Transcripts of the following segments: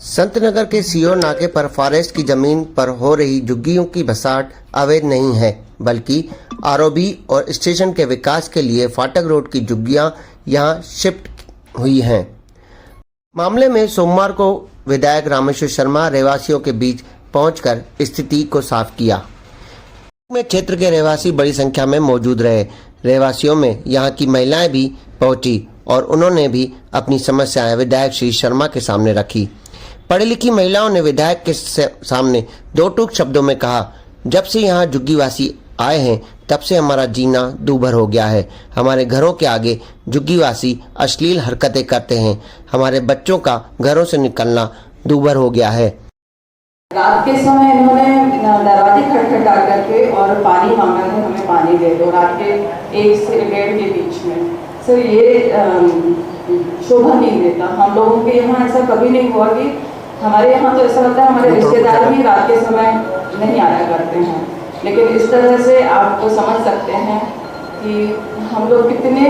संतनगर के सीओ नाके पर फॉरेस्ट की जमीन पर हो रही झुग्गियों की बसात अवैध नहीं है, बल्कि आरओबी और स्टेशन के विकास के लिए फाटक रोड की झुग्गियां यहां शिफ्ट हुई हैं। मामले में सोमवार को विधायक रामेश्वर शर्मा रहवासियों के बीच पहुंचकर स्थिति को साफ किया। में क्षेत्र के रहवासी बड़ी संख्या में मौजूद रहे। रहवासियों में यहां की महिलाएं भी पहुंची और उन्होंने भी अपनी समस्याएं विधायक श्री शर्मा के सामने रखी। पढ़ी लिखी महिलाओं ने विधायक के सामने दो टूक शब्दों में कहा, जब से यहाँ झुग्गीवासी आए हैं तब से हमारा जीना दूभर हो गया है। हमारे घरों के आगे झुग्गीवासी अश्लील हरकतें करते हैं। हमारे बच्चों का घरों से निकलना दूभर हो गया है। रात के समय इन्होंने दरवाजे खटखटा करके और पानी मांगा कि हमें पानी दे दो, रात के 1 से 1:30 के बीच में। सर ये शोभा नहीं देता। हम लोगों के यहाँ ऐसा कभी नहीं हुआ कि हमारे यहाँ तो ऐसा होता है हमारे रिश्तेदार भी रात के समय नहीं आया करते हैं, लेकिन इस तरह से आपको समझ सकते हैं कि हम लोग कितने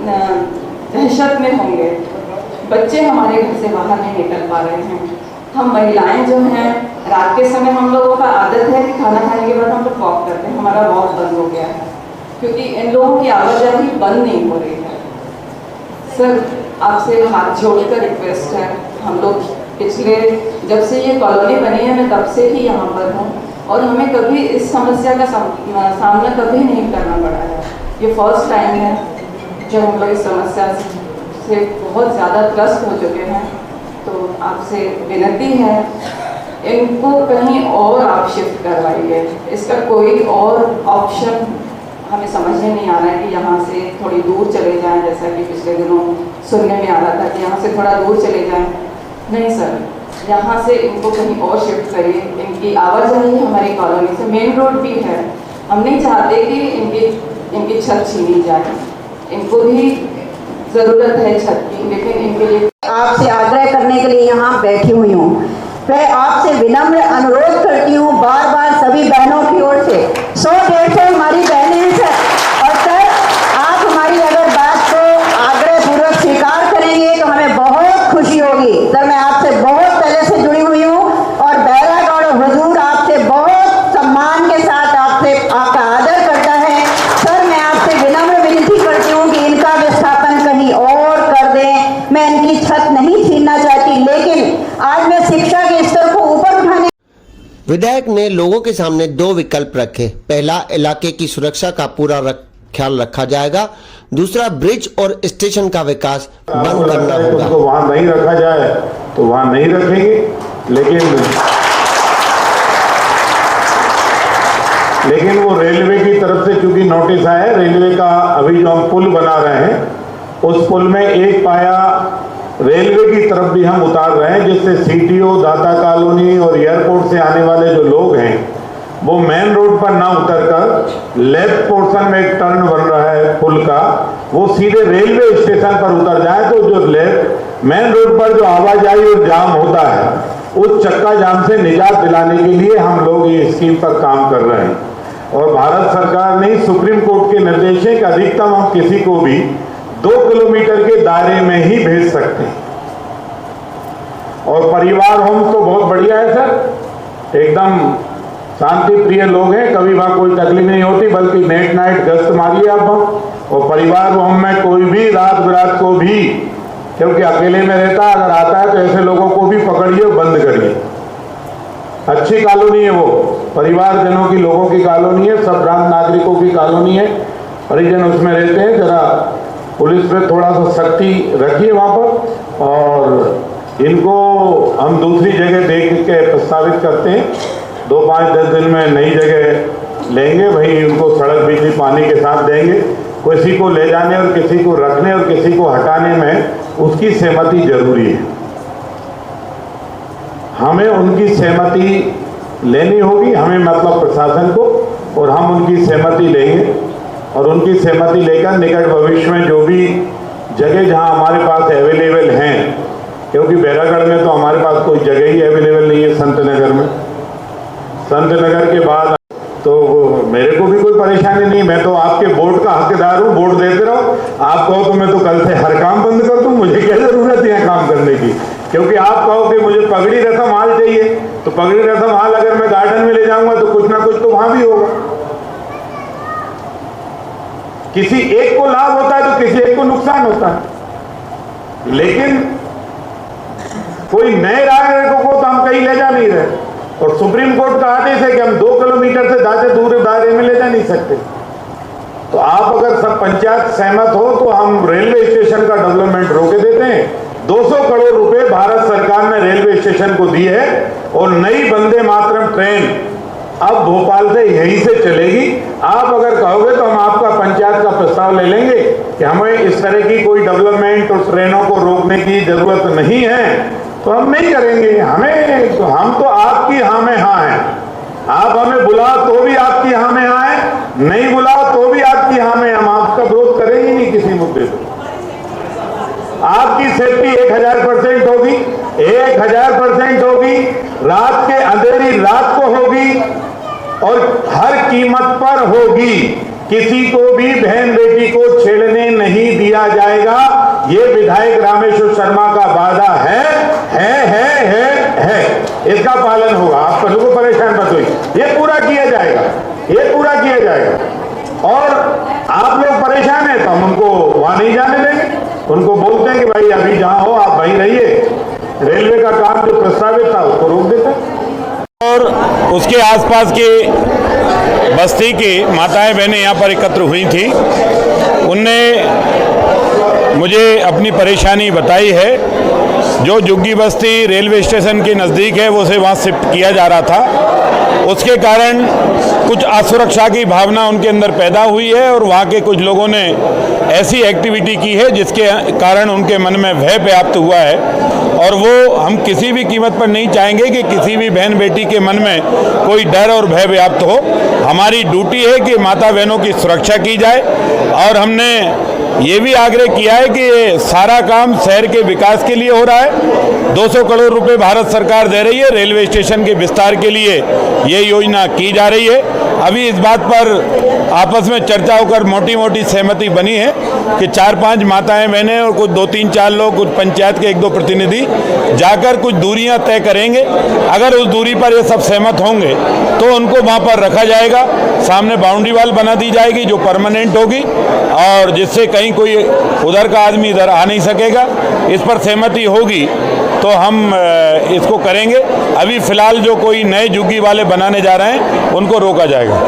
दहशत में होंगे। बच्चे हमारे घर से बाहर नहीं निकल पा रहे हैं। हम महिलाएं जो हैं रात के समय हम लोगों का आदत है कि खाना खाने के बाद हम लोग वॉक करते हैं। हमारा वॉक बंद हो गया है क्योंकि इन लोगों की आवाजाही बंद नहीं हो रही है। सर आपसे हाथ जोड़कर रिक्वेस्ट है, हम लोग पिछले जब से ये कॉलोनी बनी है मैं तब से ही यहाँ पर हूँ और हमें कभी इस समस्या का सामना कभी नहीं करना पड़ा है। ये फर्स्ट टाइम है जब हम लोग इस समस्या से बहुत ज़्यादा त्रस्त हो चुके हैं। तो आपसे विनती है इनको कहीं और आप शिफ्ट करवाइए। इसका कोई और ऑप्शन हमें समझ में नहीं आ रहा है कि यहाँ से थोड़ी दूर चले जाएं, जैसा कि पिछले दिनों सुनने में आ रहा था कि यहाँ से थोड़ा दूर चले जाएं। नहीं सर, यहाँ से इनको कहीं और शिफ्ट करिए। इनकी आवाजाही हमारी कॉलोनी से मेन रोड भी है। हम नहीं चाहते कि इनकी छत छीनी जाए। इनको भी ज़रूरत है छत की, लेकिन इनके लिए आपसे आग्रह करने के लिए यहाँ बैठी हुई हूँ। मैं आपसे विनम्र अनुरोध करती हूँ बार बार सभी बहनों की ओर से, 100-150 हमारी बहनें हैं सर, और सर आप हमारी अगर बात को आग्रह पूर्वक स्वीकार करेंगे तो हमें बहुत खुशी होगी। सर मैं आपसे बहुत पहले से जुड़ी हुई हूँ और बैरागढ़ और हुजूर आपसे बहुत सम्मान के साथ आपका आदर करता है। सर मैं आपसे विनम्र विनती करती हूँ कि इनका विस्थापन कहीं और कर दें। मैं इनकी छत नहीं छीनना चाहती, लेकिन आज मैं शिक्षा के स्तर को ऊपर उठाने। विधायक ने लोगों के सामने दो विकल्प रखे। पहला, इलाके की सुरक्षा का पूरा ख्याल रखा जाएगा। दूसरा, ब्रिज और स्टेशन का विकास बंद करना होगा। उसको वहां नहीं रखा जाए तो वहां नहीं रखेंगे, लेकिन वो रेलवे की तरफ से चूंकि नोटिस आया है, रेलवे का अभी जो हम पुल बना रहे हैं उस पुल में एक पाया रेलवे की तरफ भी हम उतार रहे हैं, जिससे सीटीओ, दाता कॉलोनी और एयरपोर्ट से आने वाले जो लोग हैं वो मेन रोड पर ना उतरकर लेफ्ट पोर्शन में एक टर्न बन रहा है पुल का, वो सीधे रेलवे स्टेशन पर उतर जाए तो जो लेफ्ट मेन रोड पर जो आवाजाही और जाम होता है उस चक्का जाम से निजात दिलाने के लिए हम लोग ये स्कीम पर काम कर रहे हैं। और भारत सरकार ने सुप्रीम कोर्ट के निर्देश है कि अधिकतम हम किसी को भी 2 किलोमीटर के दायरे में ही भेज सकते हैं। और परिवार होम तो बहुत बढ़िया है सर, एकदम शांति प्रिय लोग हैं, कभी वहां कोई तकलीफ नहीं होती, बल्कि नेट नाइट गश्त मारिए आप हम। और परिवार होम में कोई भी रात बिरात को भी, क्योंकि अकेले में रहता है, अगर आता है तो ऐसे लोगों को भी पकड़िए और बंद करिए। अच्छी कॉलोनी है वो, परिवारजनों की लोगों की कॉलोनी है, सब भ्रांत नागरिकों की कॉलोनी है, परिजन उसमें रहते हैं। जरा पुलिस पे थोड़ा सा सख्ती रखिए वहाँ पर। और इनको हम दूसरी जगह देख के प्रस्तावित करते हैं, 2, 5, 10 दिन में नई जगह लेंगे। वहीं उनको सड़क, बिजली, पानी के साथ देंगे। किसी को ले जाने और किसी को रखने और किसी को हटाने में उसकी सहमति जरूरी है। हमें उनकी सहमति लेनी होगी, हमें मतलब प्रशासन को, और हम उनकी सहमति लेंगे। और उनकी सहमति लेकर निकट भविष्य में जो भी जगह जहां हमारे पास अवेलेबल हैं, क्योंकि बैरागढ़ में तो हमारे पास कोई जगह ही अवेलेबल नहीं है, संतनगर में, संतनगर के बाद तो मेरे को भी कोई परेशानी नहीं, मैं तो आपके वोट का हकदार हूँ, वोट देते रहो। आप कहो तो मैं तो कल से हर काम बंद कर दूँ, मुझे क्या जरूरत है काम करने की। क्योंकि आप कहो कि मुझे पगड़ी रस्म हाल चाहिए, तो पगड़ी रस्म हाल अगर मैं गार्डन में ले जाऊंगा तो कुछ ना कुछ तो वहां भी होगा। किसी एक को लाभ होता है तो किसी एक को नुकसान होता है, लेकिन कोई नए नागरिकों को तो हम कहीं ले जा नहीं रहे, और सुप्रीम कोर्ट का आदेश है कि हम 2 किलोमीटर से ज्यादा दूर दायरे में ले जा नहीं सकते। तो आप अगर सब पंचायत सहमत हो तो हम रेलवे स्टेशन का डेवलपमेंट रोके देते हैं। 200 करोड़ रुपए भारत सरकार ने रेलवे स्टेशन को दिए है, और नई वंदे मातरम ट्रेन अब भोपाल से यहीं से चलेगी। आप अगर कहोगे तो हम आपका पंचायत का प्रस्ताव ले लेंगे कि हमें इस तरह की कोई डेवलपमेंट और ट्रेनों को रोकने की जरूरत नहीं है, तो हम नहीं करेंगे। हम तो आपकी हाँ में हाँ हैं। आप हमें बुलाओ तो भी आपकी हाँ में हाँ है, नहीं बुलाओ तो भी आपकी हाँ में। हम आपका विरोध करेंगे नहीं किसी मुद्दे पर। आपकी सेफ्टी 1000% होगी, 1000% होगी। रात के अंधेरी रात को होगी और हर कीमत पर होगी। किसी को भी बहन बेटी को छेड़ने नहीं दिया जाएगा। ये विधायक रामेश्वर शर्मा का वादा है। इसका पालन होगा। आप लोगों को परेशान मत होइए, ये पूरा किया जाएगा, ये पूरा किया जाएगा। और आप लोग परेशान हैं तो हम उनको वहां नहीं जाने देंगे। उनको बोलते हैं कि भाई अभी जहां हो आप वहीं रहिए। रेलवे का काम जो प्रस्तावित था उसको रोक देते हैं। और उसके आसपास के बस्ती की माताएं बहनें यहाँ पर एकत्र हुई थी। उनने मुझे अपनी परेशानी बताई है। जो झुग्गी बस्ती रेलवे स्टेशन के नज़दीक है वो से वहाँ शिफ्ट किया जा रहा था। उसके कारण कुछ असुरक्षा की भावना उनके अंदर पैदा हुई है, और वहाँ के कुछ लोगों ने ऐसी एक्टिविटी की है जिसके कारण उनके मन में भय व्याप्त हुआ है। और वो हम किसी भी कीमत पर नहीं चाहेंगे कि किसी भी बहन बेटी के मन में कोई डर और भय व्याप्त हो। हमारी ड्यूटी है कि माता बहनों की सुरक्षा की जाए, और हमने ये भी आग्रह किया है कि ये सारा काम शहर के विकास के लिए हो रहा है। 200 करोड़ रुपए भारत सरकार दे रही है रेलवे स्टेशन के विस्तार के लिए, ये योजना की जा रही है। अभी इस बात पर आपस में चर्चा होकर मोटी मोटी सहमति बनी है कि 4-5 माताएं बहनें और कुछ 2-3-4 लोग, कुछ पंचायत के 1-2 प्रतिनिधि जाकर कुछ दूरियां तय करेंगे। अगर उस दूरी पर ये सब सहमत होंगे तो उनको वहां पर रखा जाएगा। सामने बाउंड्री वाल बना दी जाएगी जो परमानेंट होगी, और जिससे कहीं कोई उधर का आदमी इधर आ नहीं सकेगा। इस पर सहमति होगी तो हम इसको करेंगे। अभी फिलहाल जो कोई नए झुग्गी वाले बनाने जा रहे हैं उनको रोका जाएगा।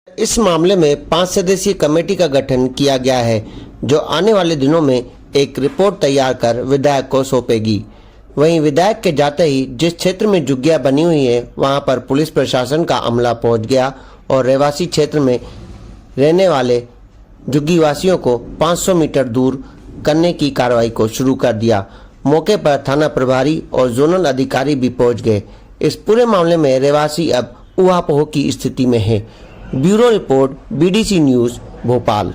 इस मामले में 5 सदस्यीय कमेटी का गठन किया गया है, जो आने वाले दिनों में एक रिपोर्ट तैयार कर विधायक को सौंपेगी। वहीं विधायक के जाते ही जिस क्षेत्र में झुग्गियां बनी हुई है वहां पर पुलिस प्रशासन का अमला पहुंच गया और रहवासी क्षेत्र में रहने वाले झुग्गीवासियों को 500 मीटर दूर करने की कार्रवाई को शुरू कर दिया। मौके पर थाना प्रभारी और जोनल अधिकारी भी पहुंच गए। इस पूरे मामले में रहवासी अब ऊहापोह की स्थिति में है। Bureau report, BDC news, Bhopal.